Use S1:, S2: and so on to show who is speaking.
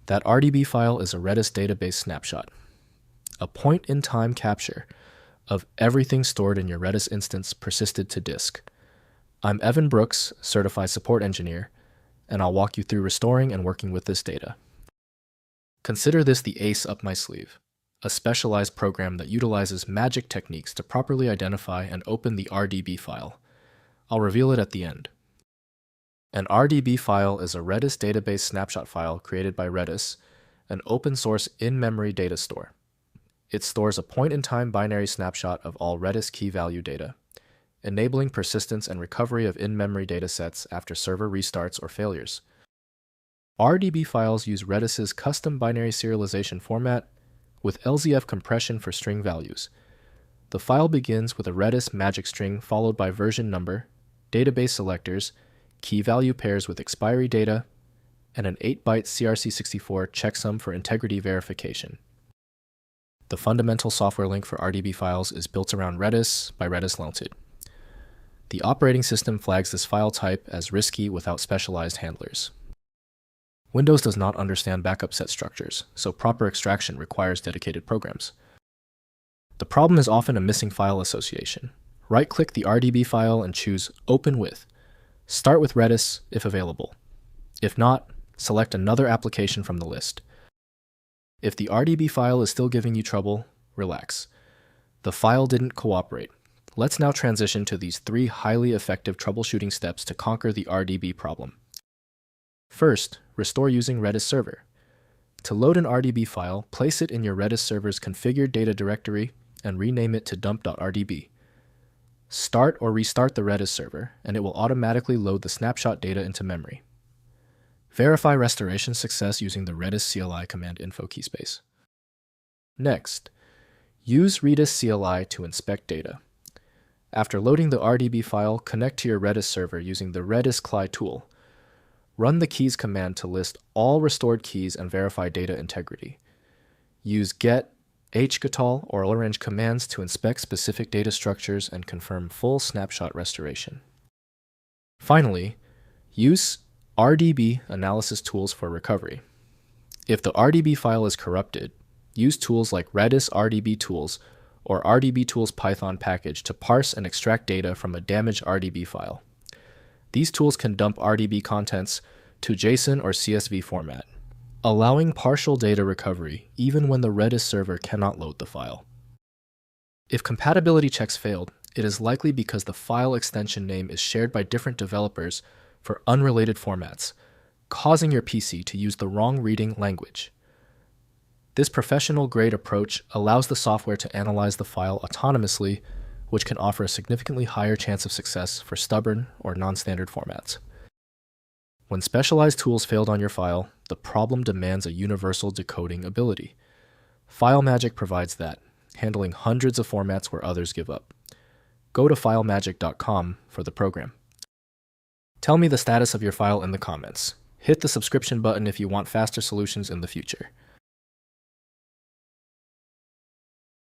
S1: That RDB file is a Redis database snapshot, a point-in-time capture of everything stored in your Redis instance persisted to disk. I'm Evan Brooks, Certified Support Engineer, and I'll walk you through restoring and working with this data. Consider this the ace up my sleeve, a specialized program that utilizes magic techniques to properly identify and open the RDB file. I'll reveal it at the end. An RDB file is a Redis database snapshot file created by Redis, an open-source in-memory data store. It stores a point-in-time binary snapshot of all Redis key-value data, enabling persistence and recovery of in-memory datasets after server restarts or failures. RDB files use Redis's custom binary serialization format with LZF compression for string values. The file begins with a Redis magic string followed by version number, database selectors, key value pairs with expiry data, and an 8-byte CRC64 checksum for integrity verification. The fundamental software link for RDB files is built around Redis by Redis Limited. The operating system flags this file type as risky without specialized handlers. Windows does not understand backup set structures, so proper extraction requires dedicated programs. The problem is often a missing file association. Right-click the RDB file and choose Open With. Start with Redis if available. If not, select another application from the list. If the RDB file is still giving you trouble, relax. The file didn't cooperate. Let's now transition to these 3 highly effective troubleshooting steps to conquer the RDB problem. First, restore using Redis Server. To load an RDB file, place it in your Redis server's configured data directory and rename it to dump.rdb. Start or restart the Redis server, and it will automatically load the snapshot data into memory. Verify restoration success using the Redis CLI command info keyspace. Next, use Redis CLI to inspect data. After loading the RDB file, connect to your Redis server using the Redis CLI tool. Run the keys command to list all restored keys and verify data integrity. Use get, hgetal, or orange commands to inspect specific data structures and confirm full snapshot restoration. Finally, use RDB analysis tools for recovery. If the RDB file is corrupted, use tools like Redis RDB Tools or RDB Tools Python package to parse and extract data from a damaged RDB file. These tools can dump RDB contents to JSON or CSV format, allowing partial data recovery even when the Redis server cannot load the file. If compatibility checks failed, it is likely because the file extension name is shared by different developers for unrelated formats, causing your PC to use the wrong reading language. This professional-grade approach allows the software to analyze the file autonomously, which can offer a significantly higher chance of success for stubborn or non-standard formats. When specialized tools failed on your file, the problem demands a universal decoding ability. FileMagick provides that, handling hundreds of formats where others give up. Go to filemagick.com for the program. Tell me the status of your file in the comments. Hit the subscription button if you want faster solutions in the future.